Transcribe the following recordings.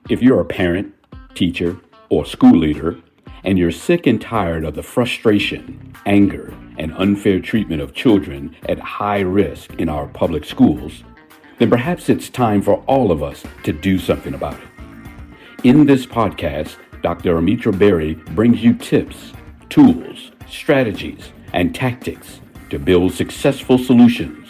If you're a parent, teacher, or school leader, and you're sick and tired of the frustration, anger, and unfair treatment of children at high risk in our public schools, then perhaps it's time for all of us to do something about it. In this podcast, Dr. Almitra Berry brings you tips, tools, strategies, and tactics to build successful solutions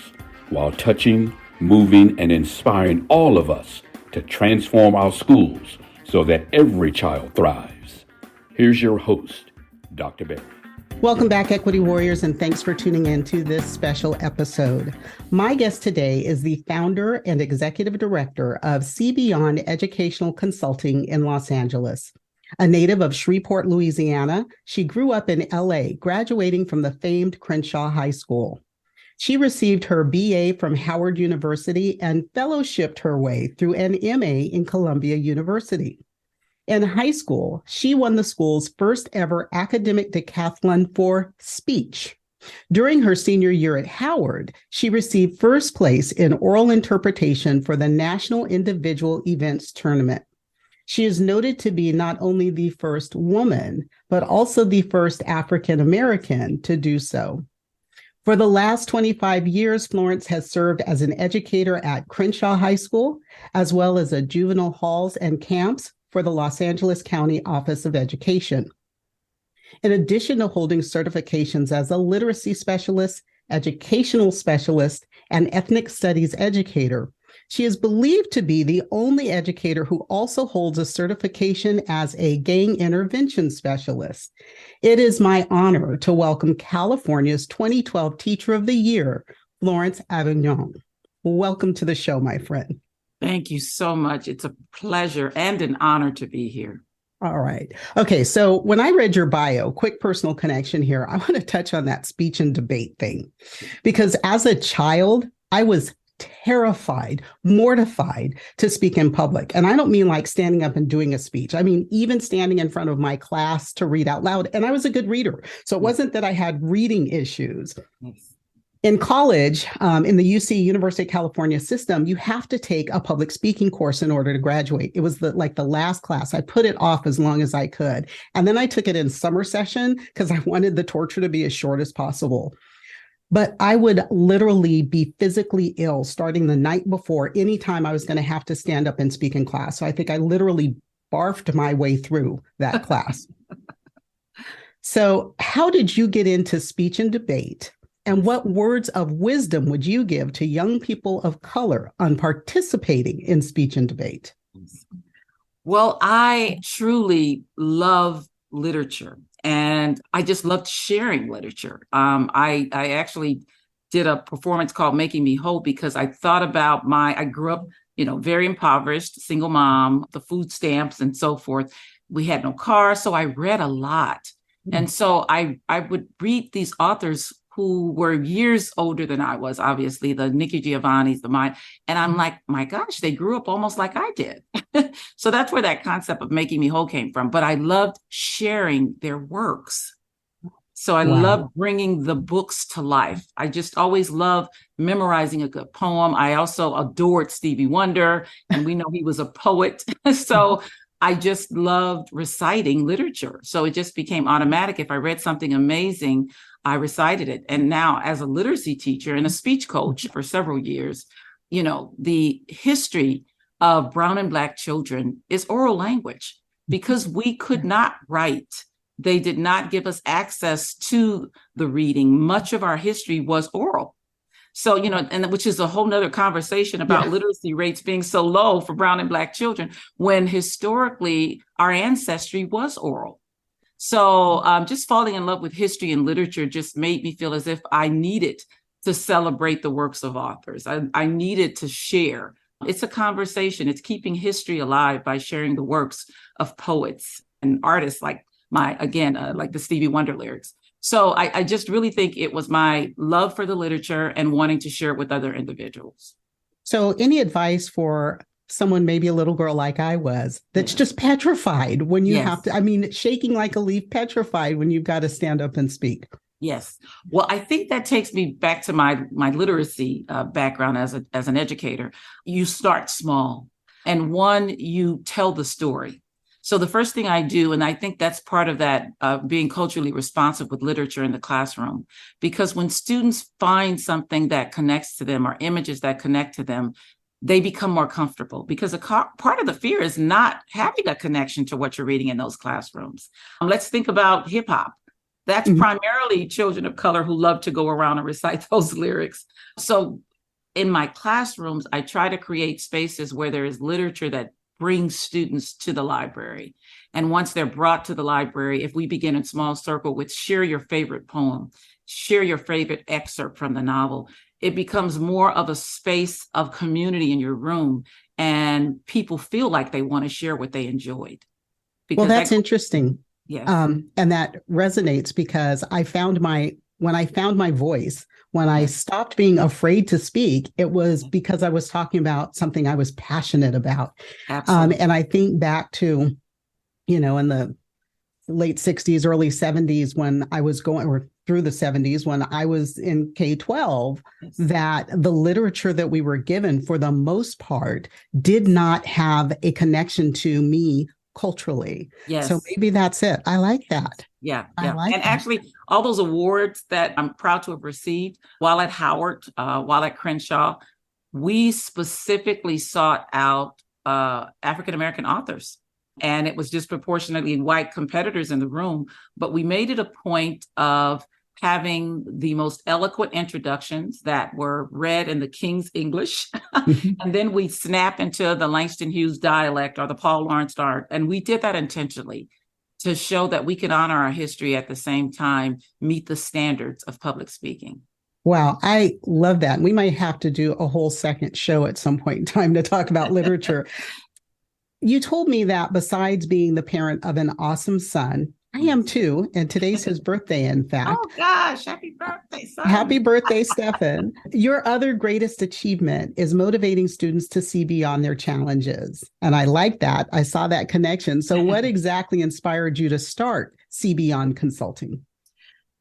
while touching, moving, and inspiring all of us to transform our schools so that every child thrives. Here's your host, Dr. Berry. Welcome back, Equity Warriors, and thanks for tuning in to this special episode. My guest today is the founder and executive director of See Beyond Educational Consulting in Los Angeles. A native of Shreveport, Louisiana, she grew up in LA, graduating from the famed Crenshaw High School. She received her BA from Howard University and fellowshipped her way through an MA in Columbia University. In high school, she won the school's first ever academic decathlon for speech. During her senior year at Howard, she received first place in oral interpretation for the National Individual Events Tournament. She is noted to be not only the first woman, but also the first African American to do so. For the last 25 years, Florence has served as an educator at Crenshaw High School, as well as at juvenile halls and camps for the Los Angeles County Office of Education. In addition to holding certifications as a literacy specialist, educational specialist, and ethnic studies educator, she is believed to be the only educator who also holds a certification as a gang intervention specialist. It is my honor to welcome California's 2012 Teacher of the Year, Florence Avignon. Welcome to the show, my friend. Thank you so much. It's a pleasure and an honor to be here. All right. Okay. So when I read your bio, quick personal connection here, I want to touch on that speech and debate thing, because as a child, I was terrified, mortified to speak in public. And I don't mean like standing up and doing a speech. I mean, even standing in front of my class to read out loud. And I was a good reader. So it wasn't that I had reading issues. In college, in the UC, University of California system, you have to take a public speaking course in order to graduate. It was the last class. I put it off as long as I could. And then I took it in summer session because I wanted the torture to be as short as possible. But I would literally be physically ill starting the night before any time I was going to have to stand up and speak in class. So I think I literally barfed my way through that class. So how did you get into speech and debate? And what words of wisdom would you give to young people of color on participating in speech and debate? Well, I truly love literature. And I just loved sharing literature. I actually did a performance called Making Me Whole because I thought about I grew up, very impoverished, single mom, the food stamps and so forth. We had no car, so I read a lot. And so I would read these authors who were years older than I was, obviously, the Nikki Giovanni's, and I'm like, my gosh, they grew up almost like I did. So that's where that concept of Making Me Whole came from. But I loved sharing their works. So I love bringing the books to life. I just always love memorizing a good poem. I also adored Stevie Wonder, and we know he was a poet. So I just loved reciting literature. So it just became automatic. If I read something amazing, I recited it. And now as a literacy teacher and a speech coach for several years, the history of Brown and Black children is oral language because we could not write. They did not give us access to the reading. Much of our history was oral. So, and which is a whole nother conversation about literacy rates being so low for Brown and Black children when historically our ancestry was oral. So just falling in love with history and literature just made me feel as if I needed to celebrate the works of authors. I needed to share. It's a conversation. It's keeping history alive by sharing the works of poets and artists like like the Stevie Wonder lyrics. So I just really think it was my love for the literature and wanting to share it with other individuals. So any advice for someone, maybe a little girl like I was, that's just petrified when you have to, shaking like a leaf, petrified when you've got to stand up and speak? Yes. Well, I think that takes me back to my literacy background as an educator. You start small. and one, you tell the story. So the first thing I do, and I think that's part of that being culturally responsive with literature in the classroom, because when students find something that connects to them or images that connect to them, they become more comfortable, because part of the fear is not having a connection to what you're reading in those classrooms. Let's think about hip hop. That's primarily children of color who love to go around and recite those lyrics. So in my classrooms, I try to create spaces where there is literature that brings students to the library. And once they're brought to the library, if we begin in small circle with share your favorite poem, share your favorite excerpt from the novel, it becomes more of a space of community in your room, and people feel like they want to share what they enjoyed. Well, that's interesting. Yes. And that resonates, because when I found my voice, when I stopped being afraid to speak, it was because I was talking about something I was passionate about. Absolutely. And I think back to, in the late 60s, early 70s, when I was going, or through the 70s, when I was in K-12, that the literature that we were given, for the most part, did not have a connection to me culturally. Yes. So maybe that's it. I like that. Yeah. And actually, all those awards that I'm proud to have received while at Howard, while at Crenshaw, we specifically sought out African-American authors. And it was disproportionately white competitors in the room, but we made it a point of having the most eloquent introductions that were read in the King's English. And then we snap into the Langston Hughes dialect or the Paul Laurence art. And we did that intentionally to show that we can honor our history at the same time, meet the standards of public speaking. Wow, I love that. We might have to do a whole second show at some point in time to talk about literature. You told me that besides being the parent of an awesome son, I am too, and today's his birthday, in fact. Oh gosh, happy birthday, son. Happy birthday, Stefan. Your other greatest achievement is motivating students to see beyond their challenges. And I like that. I saw that connection. So what exactly inspired you to start See Beyond Consulting?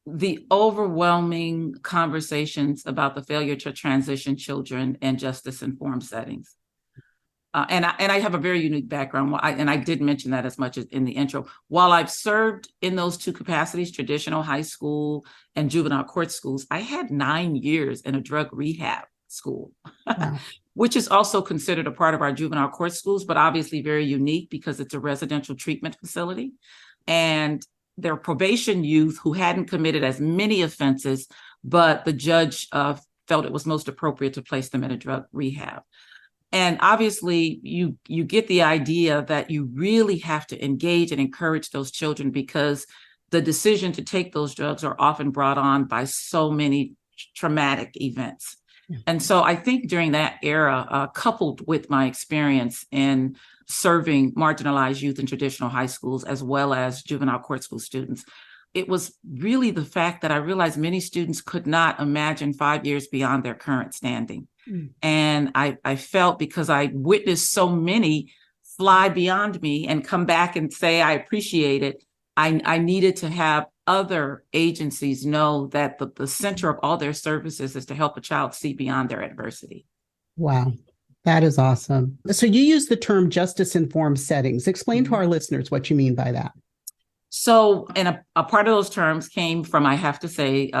The overwhelming conversations about the failure to transition children in justice-informed settings. And I have a very unique background, and I did mention that as much as in the intro. While I've served in those two capacities, traditional high school and juvenile court schools, I had 9 years in a drug rehab school, wow. Which is also considered a part of our juvenile court schools, but obviously very unique because it's a residential treatment facility. And they're probation youth who hadn't committed as many offenses, but the judge felt it was most appropriate to place them in a drug rehab. And obviously, you get the idea that you really have to engage and encourage those children, because the decision to take those drugs are often brought on by so many traumatic events. Yeah. And so I think during that era, coupled with my experience in serving marginalized youth in traditional high schools, as well as juvenile court school students, it was really the fact that I realized many students could not imagine 5 years beyond their current standing. And I felt, because I witnessed so many fly beyond me and come back and say, I appreciate it, I needed to have other agencies know that the center of all their services is to help a child see beyond their adversity. Wow, that is awesome. So you use the term justice-informed settings. Explain to our listeners what you mean by that. So, and a part of those terms came from, I have to say,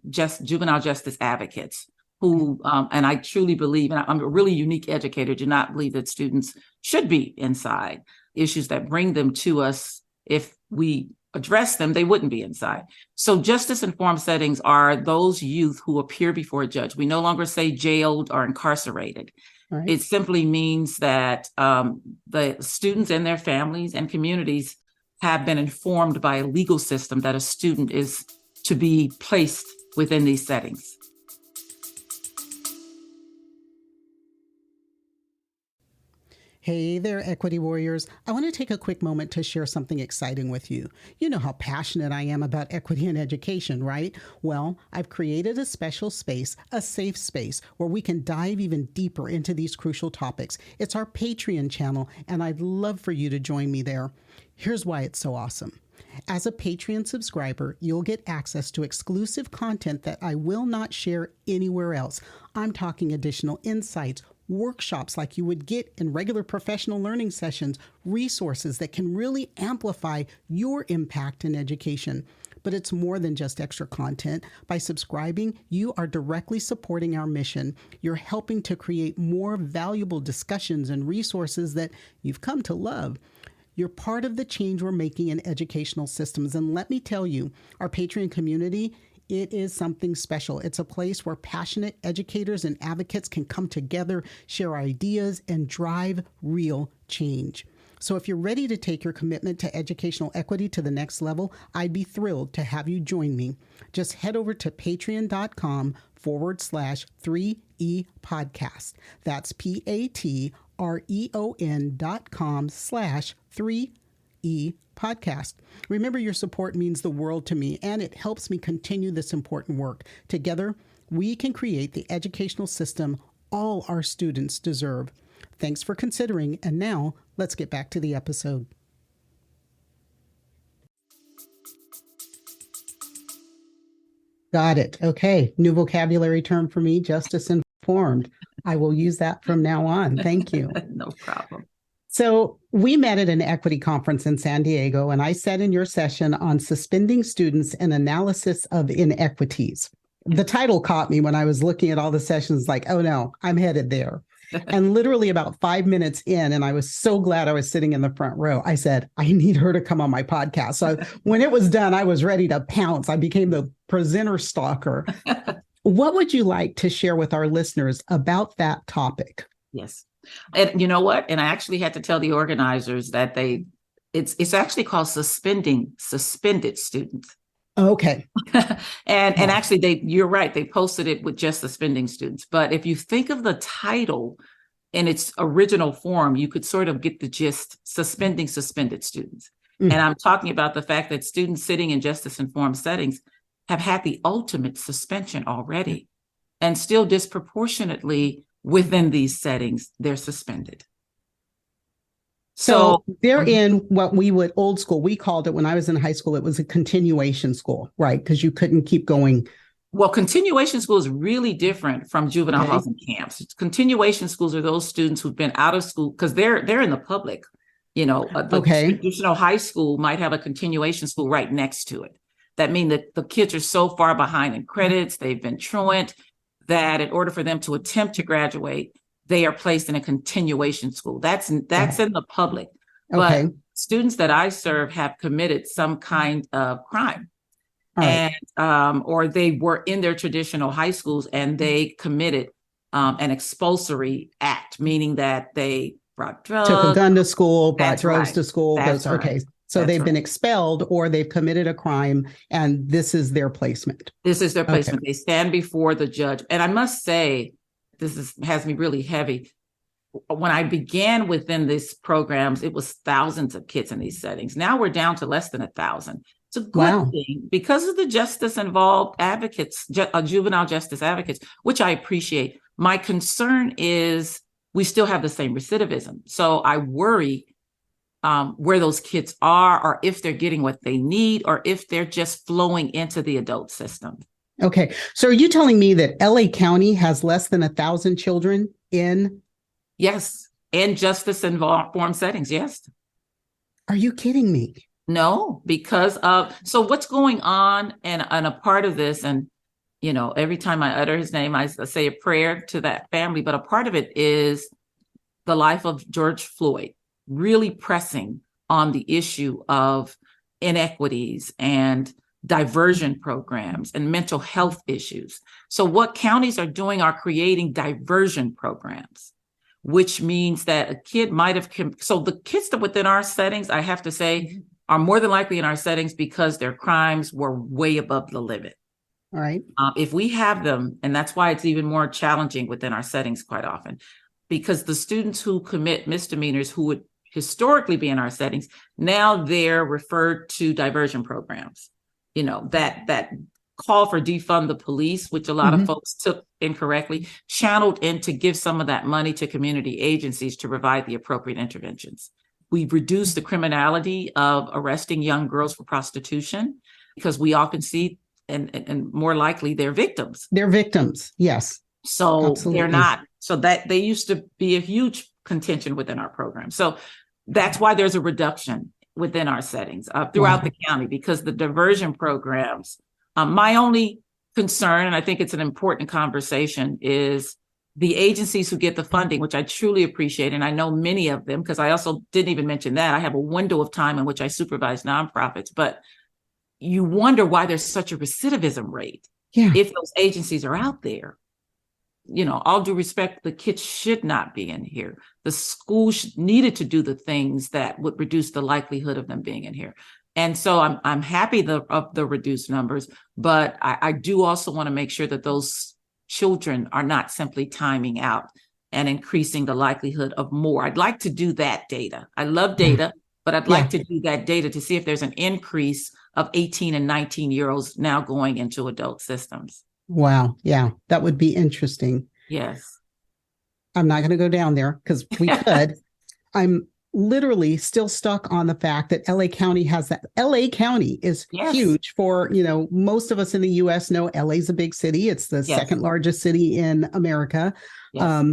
juvenile justice advocates, who, and I truly believe, and I'm a really unique educator, do not believe that students should be inside. Issues that bring them to us, if we address them, they wouldn't be inside. So justice-informed settings are those youth who appear before a judge. We no longer say jailed or incarcerated. Right. It simply means that the students and their families and communities have been informed by a legal system that a student is to be placed within these settings. Hey there, Equity Warriors. I want to take a quick moment to share something exciting with you. You know how passionate I am about equity in education, right? Well, I've created a special space, a safe space, where we can dive even deeper into these crucial topics. It's our Patreon channel, and I'd love for you to join me there. Here's why it's so awesome. As a Patreon subscriber, you'll get access to exclusive content that I will not share anywhere else. I'm talking additional insights, workshops like you would get in regular professional learning sessions, resources that can really amplify your impact in education. But it's more than just extra content. By subscribing, you are directly supporting our mission. You're helping to create more valuable discussions and resources that you've come to love. You're part of the change we're making in educational systems. And let me tell you, our Patreon community, it is something special. It's a place where passionate educators and advocates can come together, share ideas, and drive real change. So if you're ready to take your commitment to educational equity to the next level, I'd be thrilled to have you join me. Just head over to patreon.com/3E podcast. That's patreon.com/3E podcast. Remember, your support means the world to me, and it helps me continue this important work. Together, we can create the educational system all our students deserve. Thanks for considering, and now let's get back to the episode. Got it. Okay. New vocabulary term for me, justice informed. I will use that from now on. Thank you. No problem. So we met at an equity conference in San Diego, and I sat in your session on suspending students and analysis of inequities. The title caught me when I was looking at all the sessions, like, oh no, I'm headed there. And literally about 5 minutes in, and I was so glad I was sitting in the front row, I said, I need her to come on my podcast. So when it was done, I was ready to pounce. I became the presenter stalker. What would you like to share with our listeners about that topic? Yes. And you know what? And I actually had to tell the organizers that it's actually called suspended students. Okay. And actually you're right. They posted it with just suspending students. But if you think of the title in its original form, you could sort of get the gist: suspending suspended students. Mm-hmm. And I'm talking about the fact that students sitting in justice-informed settings have had the ultimate suspension already, and still disproportionately within these settings, they're suspended. So they're in what we would old school, we called it when I was in high school, it was a continuation school, right? Because you couldn't keep going. Well, continuation school is really different from juvenile housing camps. Continuation schools are those students who've been out of school because they're in the public. You know, the traditional high school might have a continuation school right next to it. That means that the kids are so far behind in credits, they've been truant, that in order for them to attempt to graduate, they are placed in a continuation school. That's in the public. But students that I serve have committed some kind of crime. And or they were in their traditional high schools and they committed an expulsory act, meaning that they brought drugs. Took a gun to school, brought drugs to school. So they've been expelled or they've committed a crime, and this is their placement. This is their placement. They stand before the judge. And I must say, has me really heavy. When I began within these programs, it was thousands of kids in these settings. Now we're down to less than 1,000. It's a good thing because of the justice-involved advocates, juvenile justice advocates, which I appreciate. My concern is we still have the same recidivism. So I worry where those kids are, or if they're getting what they need, or if they're just flowing into the adult system. Okay. So are you telling me that LA County has less than 1,000 children in? Yes. In justice-informed settings. Yes. Are you kidding me? No, because so what's going on, and a part of this, and, you know, every time I utter his name, I say a prayer to that family, but a part of it is the life of George Floyd, really pressing on the issue of inequities and diversion programs and mental health issues. So what counties are doing are creating diversion programs, which means that a kid might have, so the kids that within our settings, I have to say, are more than likely in our settings because their crimes were way above the limit. All right. If we have them, and that's why it's even more challenging within our settings quite often, because the students who commit misdemeanors who would historically be in our settings, now they're referred to diversion programs. You know, that call for defund the police, which a lot of folks took incorrectly, channeled in to give some of that money to community agencies to provide the appropriate interventions. We've reduced the criminality of arresting young girls for prostitution because we often see, and more likely, they're victims. They're victims, yes. So they're Absolutely. not, so that they used to be a huge contention within our program. So that's why there's a reduction within our settings throughout Wow. the county, because the diversion programs, my only concern, and I think it's an important conversation, is the agencies who get the funding, which I truly appreciate. And I know many of them, because I also didn't even mention that I have a window of time in which I supervise nonprofits, but you wonder why there's such a recidivism rate. Yeah. If those agencies are out there, all due respect, the kids should not be in here. The school needed to do the things that would reduce the likelihood of them being in here. And so I'm happy of the reduced numbers, but I do also want to make sure that those children are not simply timing out and increasing the likelihood of more. I'd like to do that data. I love data, but I'd like to do that data to see if there's an increase of 18 and 19-year-olds now going into adult systems. Wow. Yeah, that would be interesting. Yes. I'm not going to go down there because we could. I'm literally still stuck on the fact that LA County has that. LA County is huge for, most of us in the US know LA's a big city. It's the second largest city in America. Yes.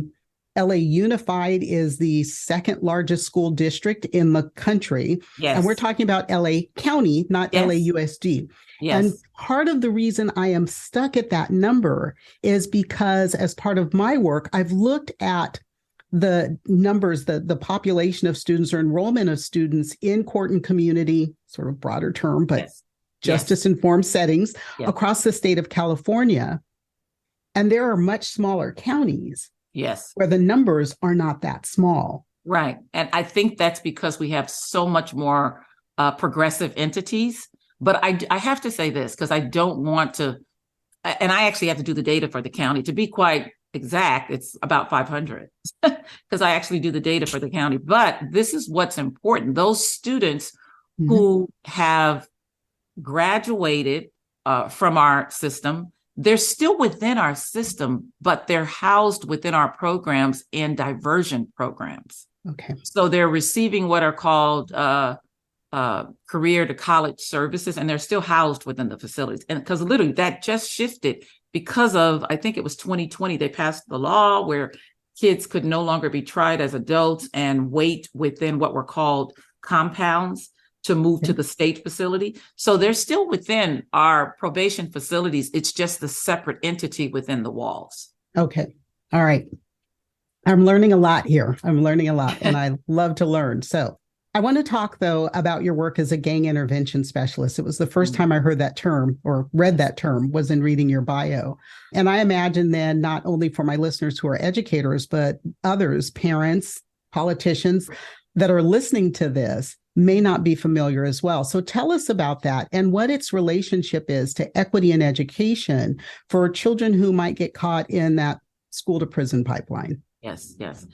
LA Unified is the second largest school district in the country. Yes. And we're talking about LA County, not LAUSD. Yes. And part of the reason I am stuck at that number is because as part of my work, I've looked at the numbers, the population of students or enrollment of students in court and community, sort of broader term, but justice-informed settings across the state of California. And there are much smaller counties where the numbers are not that small. Right. And I think that's because we have so much more progressive entities. But I have to say this, because I don't want to, and I actually have to do the data for the county. To be quite exact, it's about 500, because I actually do the data for the county. But this is what's important. Those students who have graduated from our system, they're still within our system, but they're housed within our programs in diversion programs. Okay. So they're receiving what are called career to college services, and they're still housed within the facilities. And because literally that just shifted because of, I think it was 2020, they passed the law where kids could no longer be tried as adults and wait within what were called compounds to move to the state facility. So they're still within our probation facilities. It's just the separate entity within the walls. Okay. All right. I'm learning a lot here. I'm learning a lot, and I love to learn. So I want to talk, though, about your work as a gang intervention specialist. It was the first time I heard that term or read that term was in reading your bio. And I imagine then not only for my listeners who are educators, but others, parents, politicians that are listening to this may not be familiar as well. So tell us about that and what its relationship is to equity in education for children who might get caught in that school to prison pipeline. Yes, yes.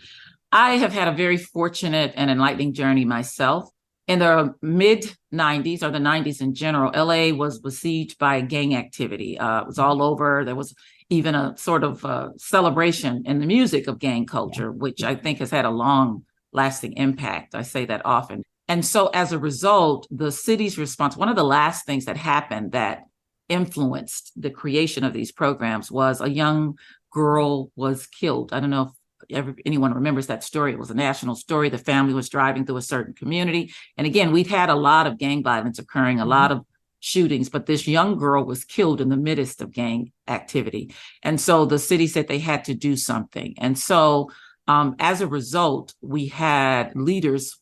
I have had a very fortunate and enlightening journey myself. In the mid-90s, or the 90s in general, LA was besieged by gang activity. It was all over. There was even a sort of celebration in the music of gang culture, which I think has had a long-lasting impact. I say that often. And so as a result, the city's response, one of the last things that happened that influenced the creation of these programs was a young girl was killed. I don't know if anyone remembers that story. It was a national story. The family was driving through a certain community. And again, we've had a lot of gang violence occurring, a lot of shootings, but this young girl was killed in the midst of gang activity. And so the city said they had to do something. And so as a result, we had leaders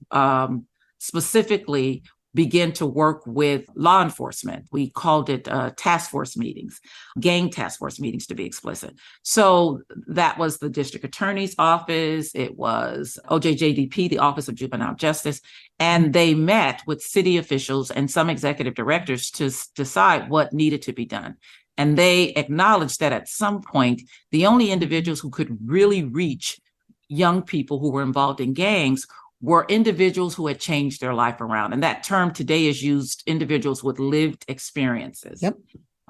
specifically begin to work with law enforcement. We called it task force meetings, gang task force meetings to be explicit. So that was the district attorney's office. It was OJJDP, the Office of Juvenile Justice. And they met with city officials and some executive directors to decide what needed to be done. And they acknowledged that at some point, the only individuals who could really reach young people who were involved in gangs were individuals who had changed their life around. And that term today is used, individuals with lived experiences. Yep.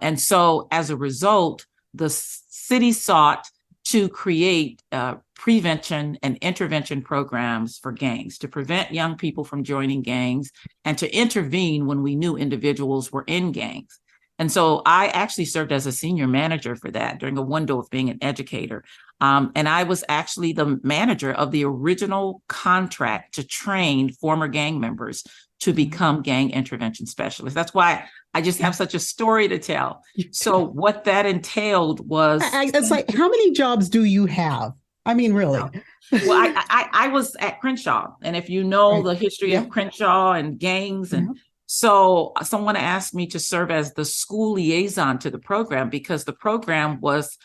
And so as a result, the city sought to create prevention and intervention programs for gangs, to prevent young people from joining gangs and to intervene when we knew individuals were in gangs. And so I actually served as a senior manager for that during a window of being an educator. And I was actually the manager of the original contract to train former gang members to become gang intervention specialists. That's why I just have such a story to tell. So what that entailed was... It's like, how many jobs do you have? I mean, really? Well, I was at Crenshaw. And if you know the history of Crenshaw and gangs, and so someone asked me to serve as the school liaison to the program because the program was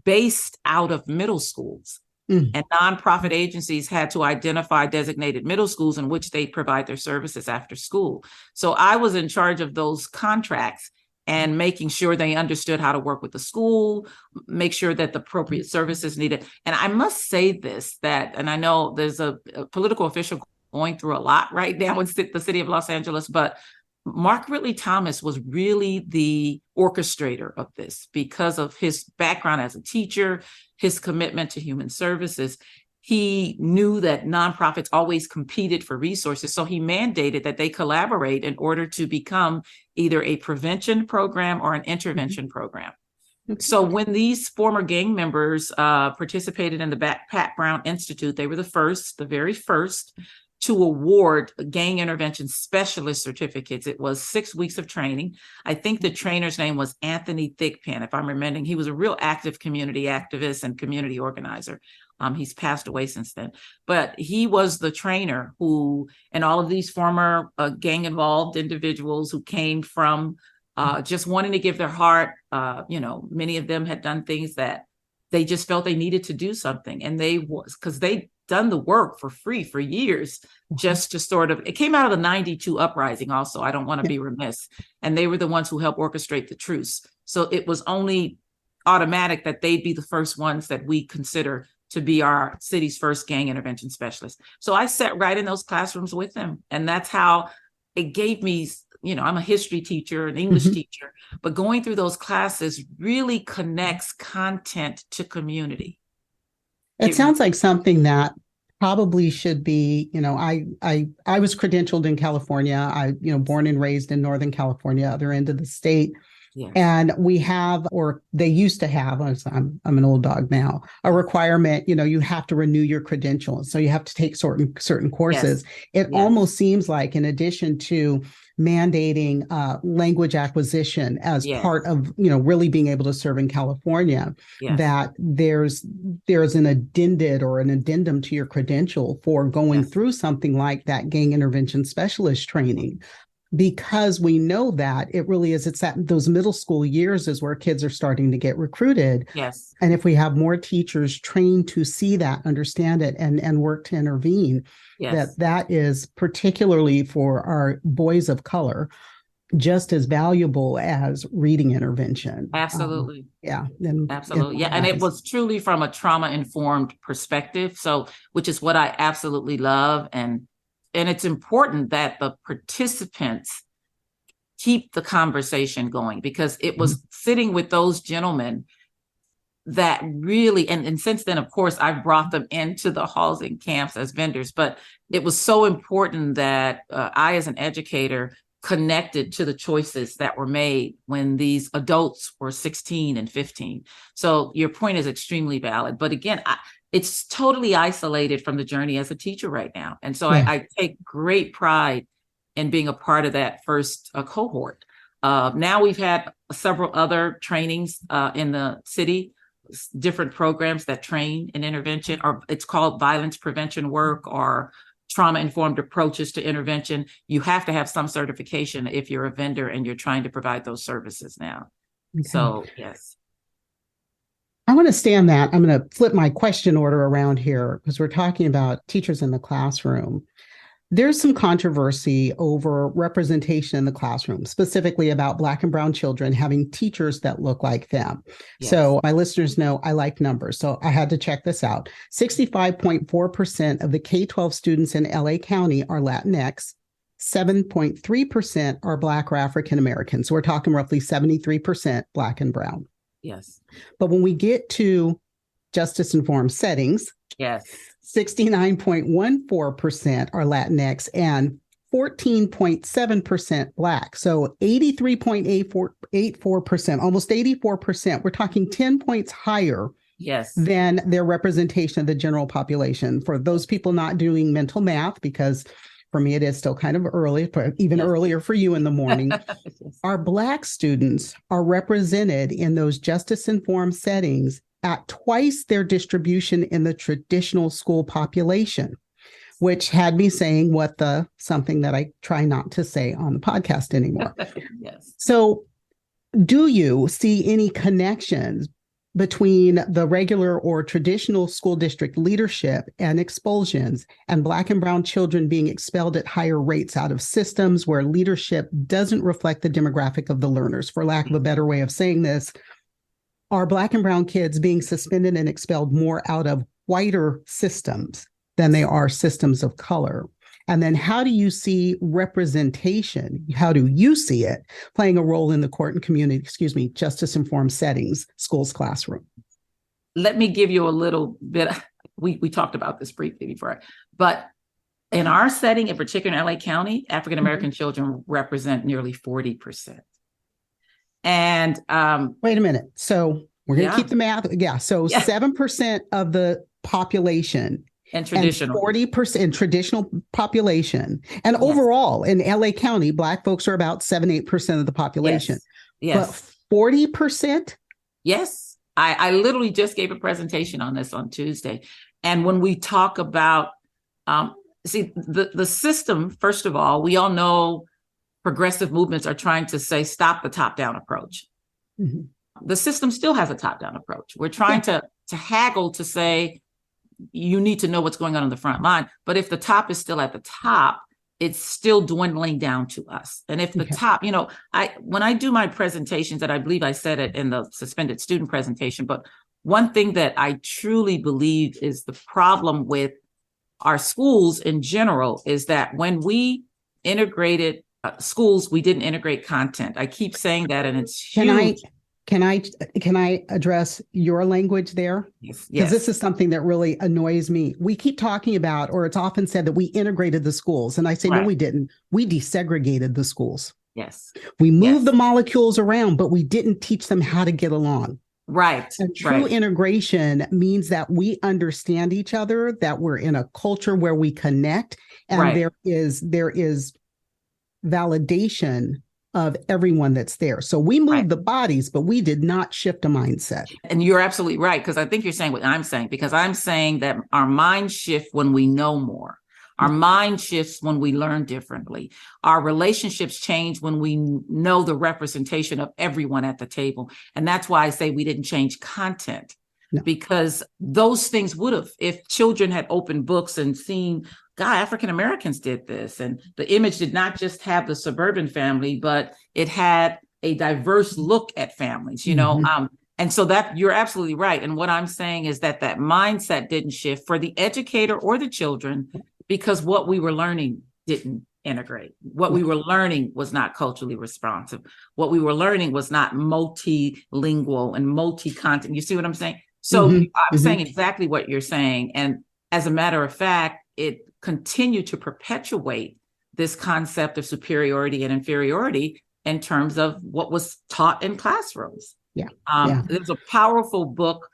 based out of middle schools. And nonprofit agencies had to identify designated middle schools in which they provide their services after school. So I was in charge of those contracts and making sure they understood how to work with the school, make sure that the appropriate services needed. And I must say this, that, and I know there's a political official going through a lot right now in the city of Los Angeles, but Mark Ridley Thomas was really the orchestrator of this because of his background as a teacher, his commitment to human services. He knew that nonprofits always competed for resources, so he mandated that they collaborate in order to become either a prevention program or an intervention program. So when these former gang members participated in the Pat Brown Institute, they were the very first to award gang intervention specialist certificates. It was 6 weeks of training. I think the trainer's name was Anthony Thigpen, if I'm remembering. He was a real active community activist and community organizer. He's passed away since then, but he was the trainer who, and all of these former gang involved individuals who came from just wanting to give their heart, many of them had done things that they just felt they needed to do something. And because they'd done the work for free for years, just to sort of, it came out of the 92 uprising also, I don't want to be remiss. And they were the ones who helped orchestrate the truce. So it was only automatic that they'd be the first ones that we consider to be our city's first gang intervention specialist. So I sat right in those classrooms with them. And that's how it gave me, I'm a history teacher, an English teacher, but going through those classes really connects content to community. It sounds like something that probably should be, I was credentialed in California. Born and raised in Northern California, other end of the state. Yes. And we have, or they used to have, I'm an old dog now, a requirement, you have to renew your credentials. So you have to take certain courses. Yes. It almost seems like, in addition to mandating language acquisition as part of, really being able to serve in California, that there's an addendum to your credential for going through something like that gang intervention specialist training. Because we know that it really is, it's at those middle school years is where kids are starting to get recruited. Yes. And if we have more teachers trained to see that, understand it, and work to intervene, that is particularly for our boys of color, just as valuable as reading intervention. Absolutely. Absolutely. And it was truly from a trauma-informed perspective. So, which is what I absolutely love. And it's important that the participants keep the conversation going, because it was sitting with those gentlemen that really, and since then, of course, I've brought them into the housing camps as vendors, but it was so important that I, as an educator, connected to the choices that were made when these adults were 16 and 15. So your point is extremely valid. But again, it's totally isolated from the journey as a teacher right now. And so I take great pride in being a part of that first cohort. Now we've had several other trainings in the city, different programs that train in intervention, or it's called violence prevention work or trauma-informed approaches to intervention. You have to have some certification if you're a vendor and you're trying to provide those services now. Okay. So, yes. I want to stay on that. I'm going to flip my question order around here because we're talking about teachers in the classroom. There's some controversy over representation in the classroom, specifically about Black and Brown children having teachers that look like them. Yes. So my listeners know I like numbers, so I had to check this out. 65.4% of the K-12 students in LA County are Latinx. 7.3% are Black or African American. So we're talking roughly 73% Black and Brown. Yes. But when we get to justice-informed settings, 69.14% are Latinx and 14.7% Black. So 83.84%, almost 84%. We're talking 10 points higher Yes. than their representation of the general population. For those people not doing mental math, because for me, it is still kind of early, but even earlier for you in the morning. Yes. Our Black students are represented in those justice-informed settings at twice their distribution in the traditional school population, which had me saying something that I try not to say on the podcast anymore. Yes. So do you see any connections between the regular or traditional school district leadership and expulsions and Black and brown children being expelled at higher rates out of systems where leadership doesn't reflect the demographic of the learners? For lack of a better way of saying this, are Black and brown kids being suspended and expelled more out of whiter systems than they are systems of color? And then how do you see representation? How do you see it playing a role in the court and community, justice-informed settings, schools, classroom? Let me give you a little bit. We talked about this briefly before, but in our setting, in particular in LA County, African-American children represent nearly 40%. And wait a minute. So we're going to keep the math. Yeah. So 7% of the population and traditional 40% in traditional population. And overall in LA County, Black folks are about 7-8% of the population. Yes. But 40%? Yes. I literally just gave a presentation on this on Tuesday. And when we talk about, the system, first of all, we all know progressive movements are trying to say, stop the top-down approach. Mm-hmm. The system still has a top-down approach. We're trying to haggle to say, you need to know what's going on in the front line. But if the top is still at the top, it's still dwindling down to us. And if the top, when I do my presentations, that I believe I said it in the suspended student presentation, but one thing that I truly believe is the problem with our schools in general is that when we integrated schools, we didn't integrate content. I keep saying that, and it's huge. Can I address your language there? Yes. Because this is something that really annoys me. We keep talking about, or it's often said that we integrated the schools. And I say, no, we didn't. We desegregated the schools. Yes. We moved the molecules around, but we didn't teach them how to get along. Right. And true integration means that we understand each other, that we're in a culture where we connect, and there is validation of everyone that's there. So we moved the bodies, but we did not shift a mindset. And you're absolutely right, because I think you're saying what I'm saying, because I'm saying that our minds shift when we know more. Our mind shifts when we learn differently. Our relationships change when we know the representation of everyone at the table. And that's why I say we didn't change content, because those things would have, if children had opened books and seen, God, African Americans did this. And the image did not just have the suburban family, but it had a diverse look at families, and so that you're absolutely right. And what I'm saying is that mindset didn't shift for the educator or the children, because what we were learning didn't integrate. What we were learning was not culturally responsive. What we were learning was not multilingual and multi-content. You see what I'm saying? So I'm saying exactly what you're saying. And as a matter of fact, it continued to perpetuate this concept of superiority and inferiority in terms of what was taught in classrooms. There's a powerful book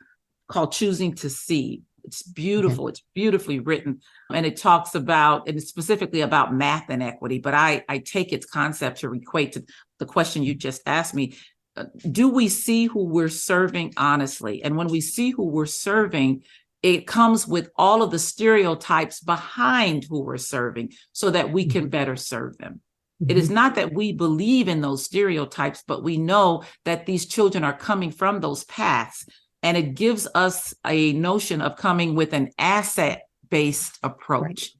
called Choosing to See. It's beautiful. It's beautifully written. And it talks about, and specifically about math and equity, but I take its concept to equate to the question you just asked me. Do we see who we're serving honestly? And when we see who we're serving, it comes with all of the stereotypes behind who we're serving so that we can better serve them. It is not that we believe in those stereotypes, but we know that these children are coming from those paths. And it gives us a notion of coming with an asset-based approach.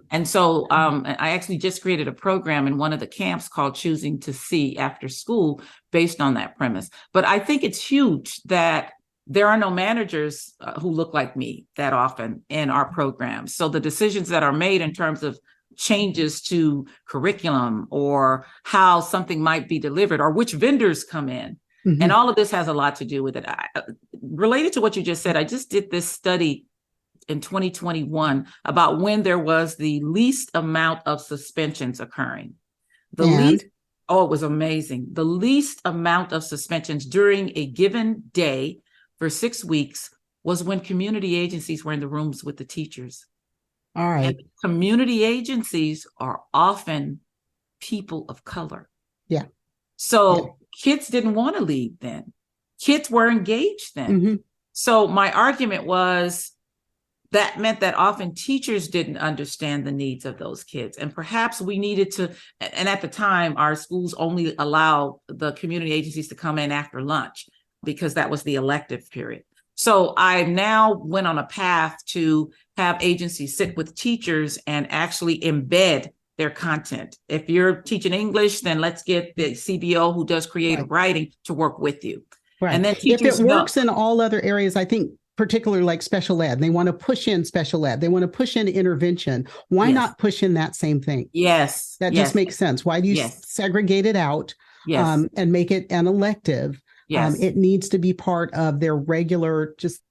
And so I actually just created a program in one of the camps called Choosing to See after school based on that premise. But I think it's huge that there are no managers who look like me that often in our programs. So the decisions that are made in terms of changes to curriculum or how something might be delivered or which vendors come in, and all of this has a lot to do with it. Related to what you just said, I just did this study in 2021 about when there was the least amount of suspensions occurring. It was amazing. The least amount of suspensions during a given day for 6 weeks was when community agencies were in the rooms with the teachers. All right. And community agencies are often people of color. Yeah. So kids didn't want to leave then. Kids were engaged then. Mm-hmm. So my argument was that meant that often teachers didn't understand the needs of those kids. And perhaps we needed to, and at the time, our schools only allowed the community agencies to come in after lunch because that was the elective period. So I now went on a path to have agencies sit with teachers and actually embed their content. If you're teaching English, then let's get the CBO who does creative writing to work with you. Right. And then if it works in all other areas, I think particularly like special ed, they want to push in special ed. They want to push in intervention. Why not push in that same thing? Yes. That just makes sense. Why do you segregate it out and make it an elective? Yes. It needs to be part of their regular, just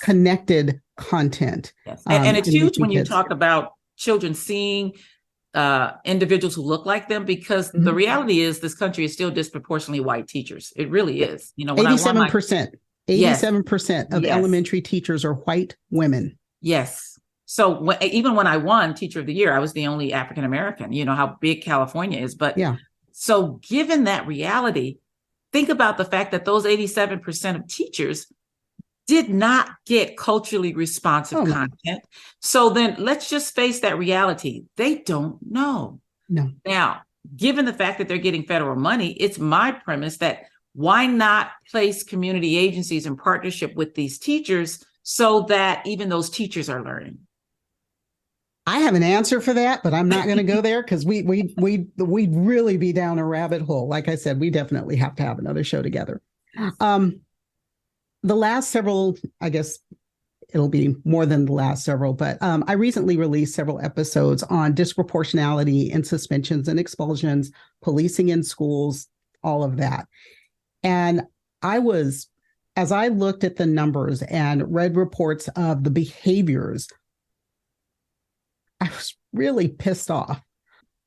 connected content. Yes. And it's huge when you talk about children seeing individuals who look like them, because the reality is this country is still disproportionately white teachers. It really is. You know, when 87%. 87% of elementary teachers are white women. Yes. So even when I won Teacher of the Year, I was the only African American. You know how big California is. But so given that reality, think about the fact that those 87% of teachers did not get culturally responsive content. So then let's just face that reality. They don't know. No. Now, given the fact that they're getting federal money, it's my premise that why not place community agencies in partnership with these teachers so that even those teachers are learning? I have an answer for that, but I'm not going to go there because we'd really be down a rabbit hole. Like I said, we definitely have to have another show together. The last several, I guess it'll be more than the last several, but I recently released several episodes on disproportionality in suspensions and expulsions, policing in schools, all of that. And as I looked at the numbers and read reports of the behaviors, I was really pissed off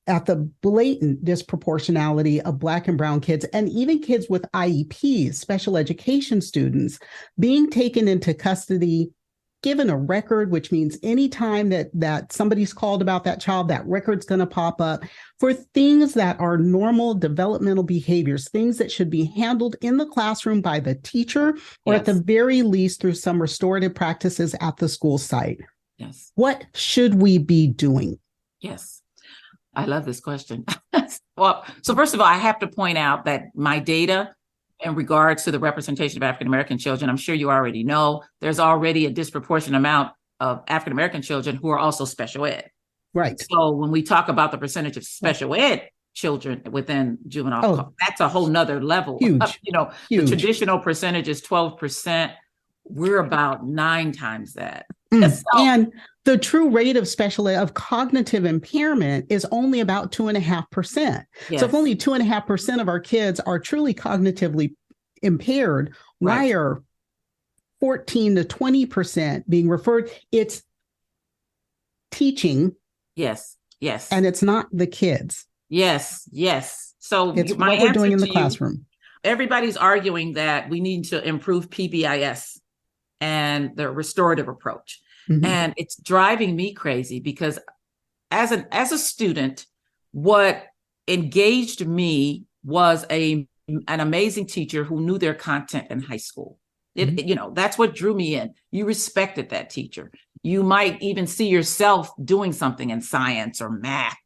at the blatant disproportionality of Black and brown kids, and even kids with IEPs, special education students, being taken into custody, given a record, which means anytime that somebody's called about that child, that record's going to pop up for things that are normal developmental behaviors, things that should be handled in the classroom by the teacher, or at the very least through some restorative practices at the school site. Yes. What should we be doing? Yes. I love this question. Well, so first of all, I have to point out that my data in regards to the representation of African-American children, I'm sure you already know, there's already a disproportionate amount of African-American children who are also special ed. Right. So when we talk about the percentage of special ed children within juvenile, that's a whole nother level. Huge. The traditional percentage is 12%. We're about 9 times that. And the true rate of special ed, of cognitive impairment, is only about 2.5%. Yes. So if only 2.5% of our kids are truly cognitively impaired, why are 14 to 20% being referred? It's teaching. Yes. Yes. And it's not the kids. Yes. Yes. So it's what we're doing in the classroom. Everybody's arguing that we need to improve PBIS and the restorative approach. Mm-hmm. And it's driving me crazy because as a student, what engaged me was an amazing teacher who knew their content in high school. That's what drew me in. You respected that teacher. You might even see yourself doing something in science or math.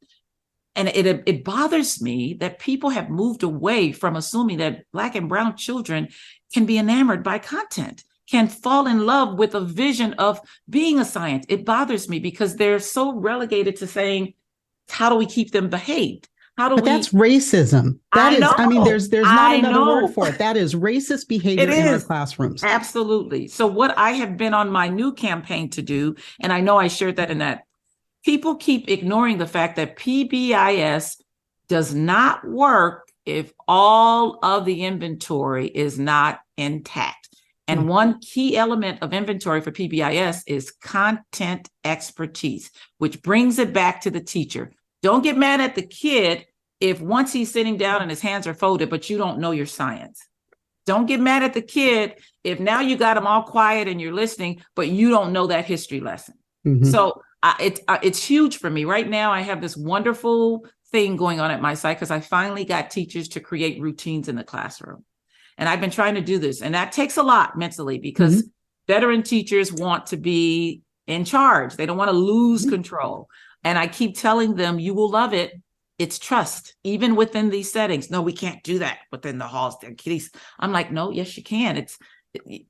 And it bothers me that people have moved away from assuming that Black and brown children can be enamored by content, can fall in love with a vision of being a science. It bothers me because they're so relegated to saying, how do we keep them behaved? But that's racism. There's not another word for it. That is racist behavior in our classrooms. Absolutely. So what I have been on my new campaign to do, and I know I shared that in that, people keep ignoring the fact that PBIS does not work if all of the inventory is not intact. And one key element of inventory for PBIS is content expertise, which brings it back to the teacher. Don't get mad at the kid if once he's sitting down and his hands are folded, but you don't know your science. Don't get mad at the kid if now you got him all quiet and you're listening, but you don't know that history lesson. So it's huge for me. Right now, I have this wonderful thing going on at my site because I finally got teachers to create routines in the classroom. And I've been trying to do this. And that takes a lot mentally because veteran teachers want to be in charge. They don't want to lose control. And I keep telling them, you will love it. It's trust, even within these settings. No, we can't do that within the halls. They're kiddies. I'm like, no, yes, you can.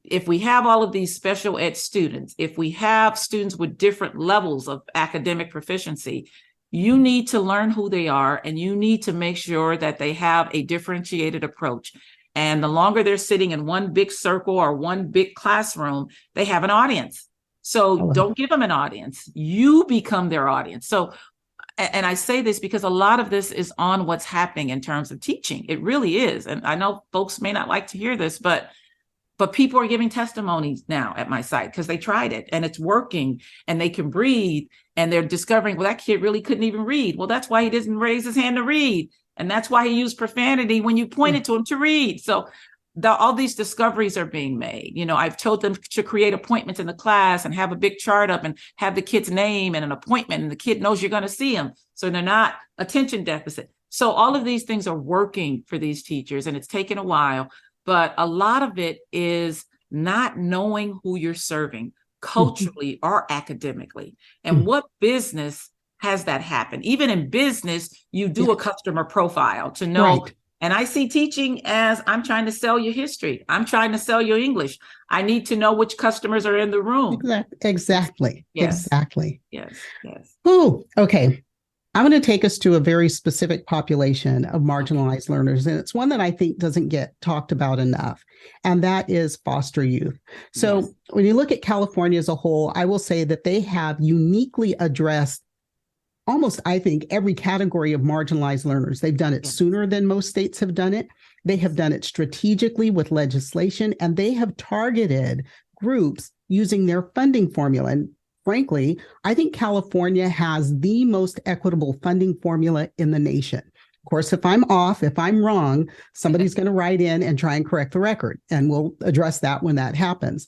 If we have all of these special ed students, if we have students with different levels of academic proficiency, you need to learn who they are and you need to make sure that they have a differentiated approach. And the longer they're sitting in one big circle or one big classroom, they have an audience. So don't give them an audience. You become their audience. So, and I say this because a lot of this is on what's happening in terms of teaching. It really is. And I know folks may not like to hear this, but people are giving testimonies now at my site because they tried it and it's working and they can breathe and they're discovering, well, that kid really couldn't even read. Well, that's why he didn't raise his hand to read. And that's why he used profanity when you pointed to him to read. So all these discoveries are being made. You know, I've told them to create appointments in the class and have a big chart up and have the kid's name and an appointment. And the kid knows you're going to see him. So they're not attention deficit. So all of these things are working for these teachers and it's taken a while. But a lot of it is not knowing who you're serving culturally or academically. And what business has that happen? Even in business, you do a customer profile to know. Right. And I see teaching as I'm trying to sell you history. I'm trying to sell you English. I need to know which customers are in the room. Exactly. Yes. Exactly. Yes. Yes. Ooh, okay. I'm going to take us to a very specific population of marginalized learners, and it's one that I think doesn't get talked about enough, and that is foster youth. So when you look at California as a whole, I will say that they have uniquely addressed almost, I think, every category of marginalized learners. They've done it sooner than most states have done it. They have done it strategically with legislation, and they have targeted groups using their funding formula. And frankly, I think California has the most equitable funding formula in the nation. Of course, if I'm off, if I'm wrong, somebody's going to write in and try and correct the record, and we'll address that when that happens.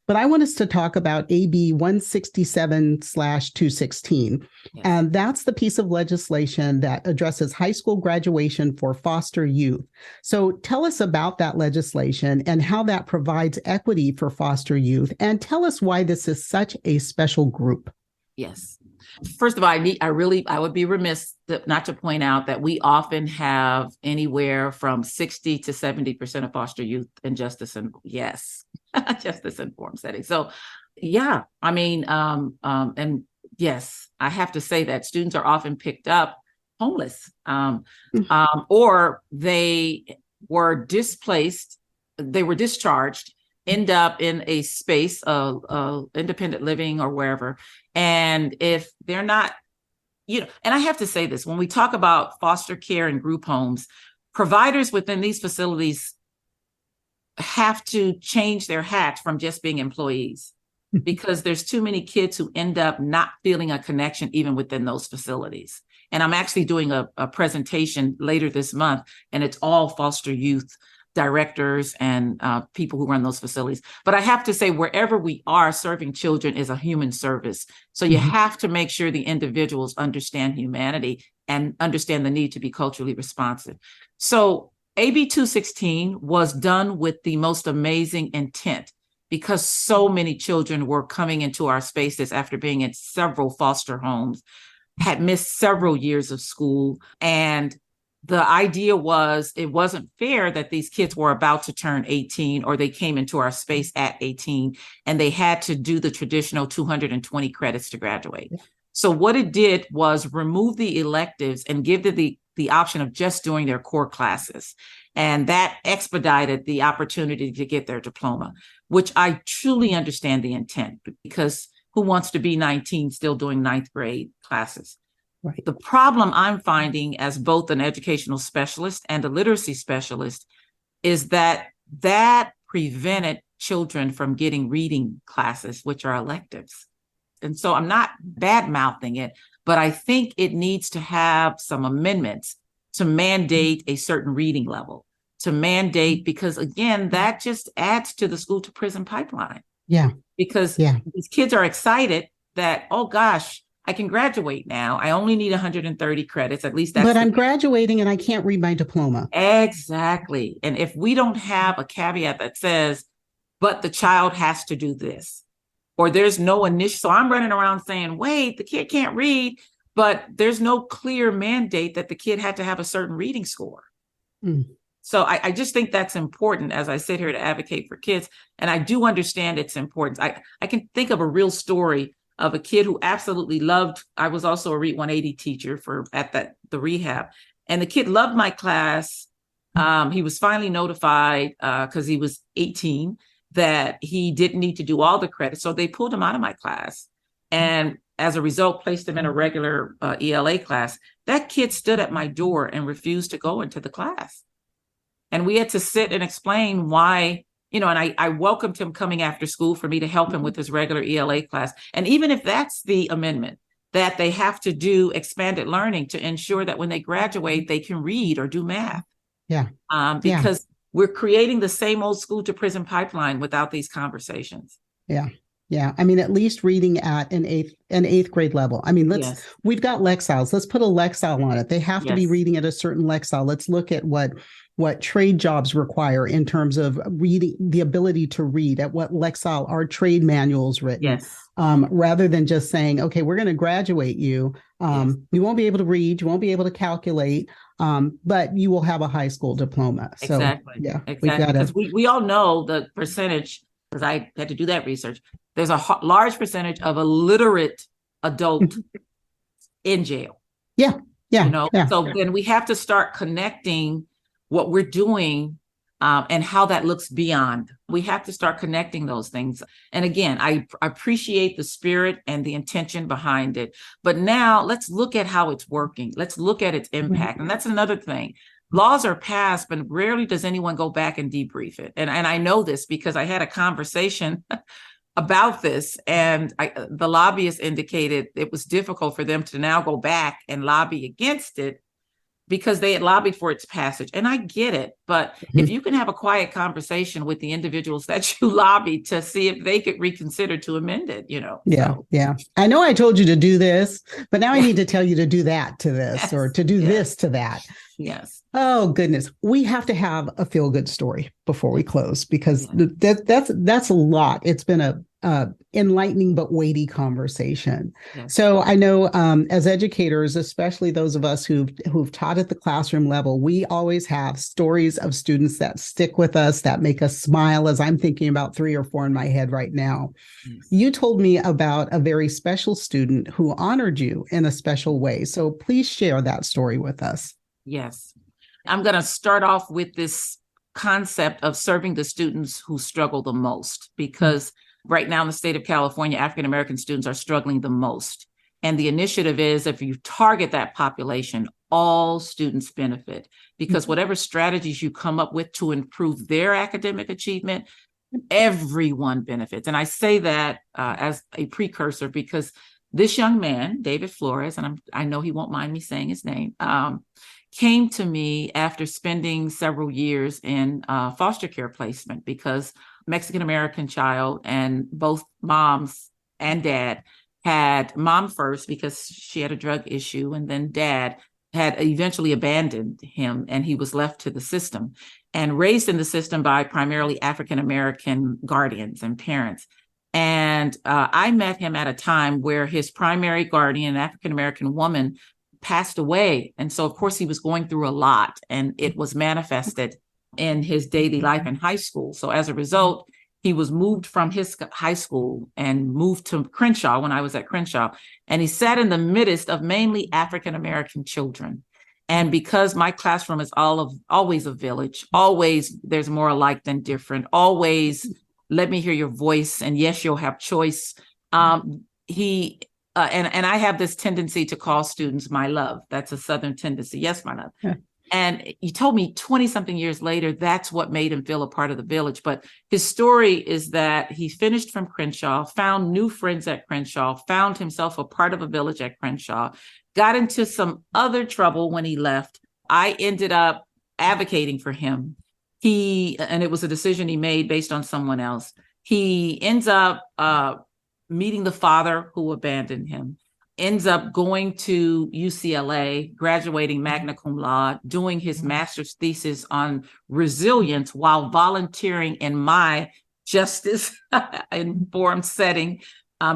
But I want us to talk about AB 167/216. And that's the piece of legislation that addresses high school graduation for foster youth. So tell us about that legislation and how that provides equity for foster youth. And tell us why this is such a special group. Yes. First of all, I would be remiss not to point out that we often have anywhere from 60 to 70% of foster youth in justice and justice informed settings. So, I mean, and yes, I have to say that students are often picked up homeless, or they were displaced, they were discharged, end up in a space of independent living or wherever. And if they're not, and I have to say this, when we talk about foster care and group homes, providers within these facilities have to change their hats from just being employees because there's too many kids who end up not feeling a connection even within those facilities. And I'm actually doing a presentation later this month, and it's all foster youth directors and people who run those facilities. But I have to say, wherever we are, serving children is a human service. So you have to make sure the individuals understand humanity and understand the need to be culturally responsive. So AB 216 was done with the most amazing intent because so many children were coming into our spaces after being in several foster homes, had missed several years of school, and the idea was it wasn't fair that these kids were about to turn 18 or they came into our space at 18 and they had to do the traditional 220 credits to graduate. So what it did was remove the electives and give the option of just doing their core classes. And that expedited the opportunity to get their diploma, which I truly understand the intent, because who wants to be 19 still doing ninth grade classes? Right. The problem I'm finding as both an educational specialist and a literacy specialist is that prevented children from getting reading classes, which are electives. And so I'm not bad mouthing it, but I think it needs to have some amendments to mandate a certain reading level, to mandate, because again, that just adds to the school to prison pipeline. Yeah. Because these kids are excited that, oh gosh, I can graduate now. I only need 130 credits. At least that's. But I'm graduating and I can't read my diploma. Exactly. And if we don't have a caveat that says, but the child has to do this, or there's no initial, so I'm running around saying, wait, the kid can't read, but there's no clear mandate that the kid had to have a certain reading score. Mm. So I just think that's important as I sit here to advocate for kids. And I do understand its importance. I can think of a real story of a kid who absolutely loved, I was also a READ 180 teacher the rehab. And the kid loved my class. He was finally notified because he was 18 that he didn't need to do all the credits. So they pulled him out of my class. And as a result, placed him in a regular ELA class. That kid stood at my door and refused to go into the class. And we had to sit and explain why, and I welcomed him coming after school for me to help him with his regular ELA class. And even if that's the amendment, that they have to do expanded learning to ensure that when they graduate, they can read or do math. Yeah. Because we're creating the same old school to prison pipeline without these conversations. Yeah. Yeah. I mean, at least reading at an eighth grade level. I mean, we've got Lexiles. Let's put a Lexile on it. They have to be reading at a certain Lexile. Let's look at what trade jobs require in terms of reading, the ability to read at what Lexile are trade manuals written. Rather than just saying, okay, we're going to graduate you. You won't be able to read, you won't be able to calculate, but you will have a high school diploma. So, exactly. Because we all know the percentage, because I had to do that research. There's a large percentage of illiterate adult in jail. Yeah. So then we have to start connecting what we're doing and how that looks beyond. We have to start connecting those things. And again, I appreciate the spirit and the intention behind it. But now let's look at how it's working. Let's look at its impact. And that's another thing. Laws are passed, but rarely does anyone go back and debrief it. And I know this because I had a conversation about this, and the lobbyists indicated it was difficult for them to now go back and lobby against it because they had lobbied for its passage. And I get it, but if you can have a quiet conversation with the individuals that you lobbied to see if they could reconsider to amend it, Yeah. I know I told you to do this, but now I need to tell you to do that to this or to do this to that. Yes. Oh, goodness. We have to have a feel-good story before we close because that's a lot. It's been a enlightening but weighty conversation. Yes. So I know as educators, especially those of us who've taught at the classroom level, we always have stories of students that stick with us, that make us smile, as I'm thinking about 3 or 4 in my head right now. Yes. You told me about a very special student who honored you in a special way. So please share that story with us. Yes. I'm going to start off with this concept of serving the students who struggle the most, because right now in the state of California, African-American students are struggling the most. And the initiative is if you target that population, all students benefit, because whatever strategies you come up with to improve their academic achievement, everyone benefits. And I say that as a precursor because this young man, David Flores, and I know he won't mind me saying his name, came to me after spending several years in foster care placement because Mexican-American child, and both moms and dad had mom first because she had a drug issue, and then dad had eventually abandoned him and he was left to the system and raised in the system by primarily African-American guardians and parents. And I met him at a time where his primary guardian, an African-American woman, passed away. And so, of course, he was going through a lot, and it was manifested in his daily life in high school. So as a result, he was moved from his high school and moved to Crenshaw when I was at Crenshaw. And he sat in the midst of mainly African-American children. And because my classroom is always a village, always there's more alike than different, always let me hear your voice. And yes, you'll have choice. And I have this tendency to call students my love. That's a Southern tendency. Yes, my love. Yeah. And you told me 20 something years later, that's what made him feel a part of the village. But his story is that he finished from Crenshaw, found new friends at Crenshaw, found himself a part of a village at Crenshaw, got into some other trouble when he left. I ended up advocating for him. And it was a decision he made based on someone else. He ends up meeting the father who abandoned him, ends up going to UCLA, graduating magna cum laude, doing his master's thesis on resilience while volunteering in my justice-informed setting,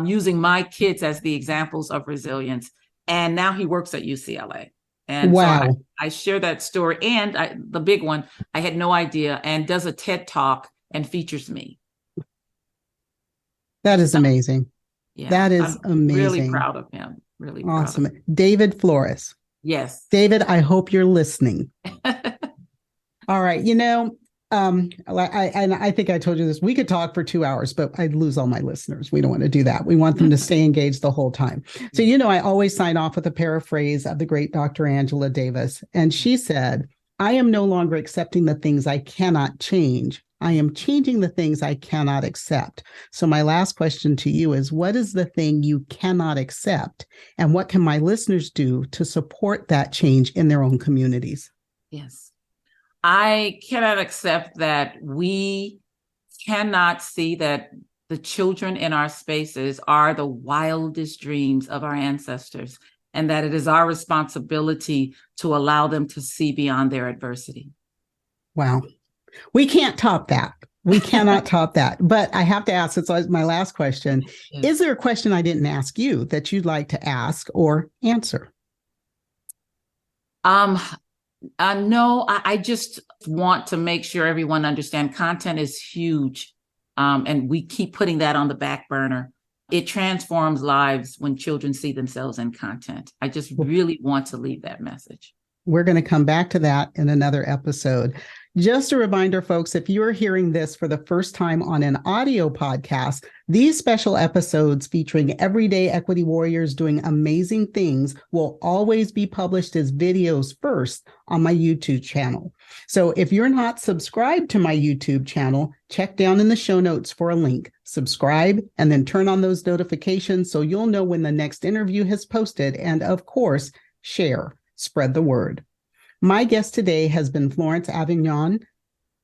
using my kids as the examples of resilience. And now he works at UCLA. And wow. So I share that story. And the big one, I had no idea, and does a TED Talk and features me. That is amazing. Yeah, that is amazing. Really proud of him. Really awesome. Proud of him. David Flores. Yes. David, I hope you're listening. All right. I think I told you this. We could talk for 2 hours, but I'd lose all my listeners. We don't want to do that. We want them to stay engaged the whole time. So, I always sign off with a paraphrase of the great Dr. Angela Davis. And she said, I am no longer accepting the things I cannot change. I am changing the things I cannot accept. So my last question to you is, what is the thing you cannot accept? And what can my listeners do to support that change in their own communities? Yes. I cannot accept that we cannot see that the children in our spaces are the wildest dreams of our ancestors, and that it is our responsibility to allow them to see beyond their adversity. Wow. We can't top that. We cannot top that. But I have to ask, it's my last question. Yes. Is there a question I didn't ask you that you'd like to ask or answer? No, I just want to make sure everyone understands content is huge. And we keep putting that on the back burner. It transforms lives when children see themselves in content. I just really want to leave that message. We're going to come back to that in another episode. Just a reminder, folks, if you're hearing this for the first time on an audio podcast, these special episodes featuring everyday equity warriors doing amazing things will always be published as videos first on my YouTube channel. So if you're not subscribed to my YouTube channel, check down in the show notes for a link. Subscribe and then turn on those notifications so you'll know when the next interview has posted. And of course, share, spread the word. My guest today has been Florence Avignon,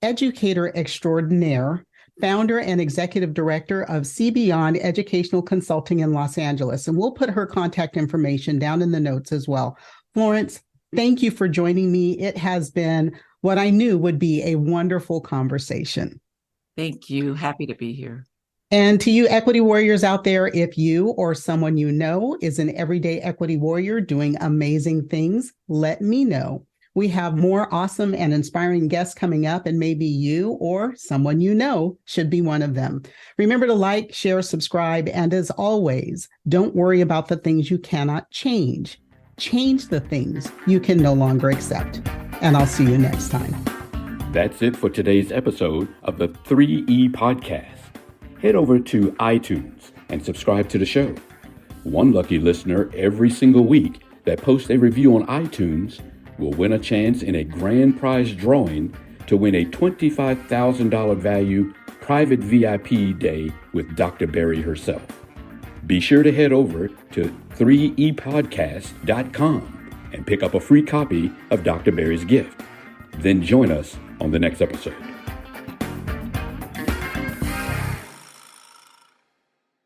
educator extraordinaire, founder and executive director of See Beyond Educational Consulting in Los Angeles. And we'll put her contact information down in the notes as well. Florence, thank you for joining me. It has been what I knew would be a wonderful conversation. Thank you. Happy to be here. And to you equity warriors out there, if you or someone you know is an everyday equity warrior doing amazing things, let me know. We have more awesome and inspiring guests coming up, and maybe you or someone you know should be one of them. Remember to like, share, subscribe, and as always, don't worry about the things you cannot change. Change the things you can no longer accept. And I'll see you next time. That's it for today's episode of the 3E Podcast. Head over to iTunes and subscribe to the show. One lucky listener every single week that posts a review on iTunes will win a chance in a grand prize drawing to win a $25,000 value private VIP day with Dr. Berry herself. Be sure to head over to 3epodcast.com and pick up a free copy of Dr. Berry's gift. Then join us on the next episode.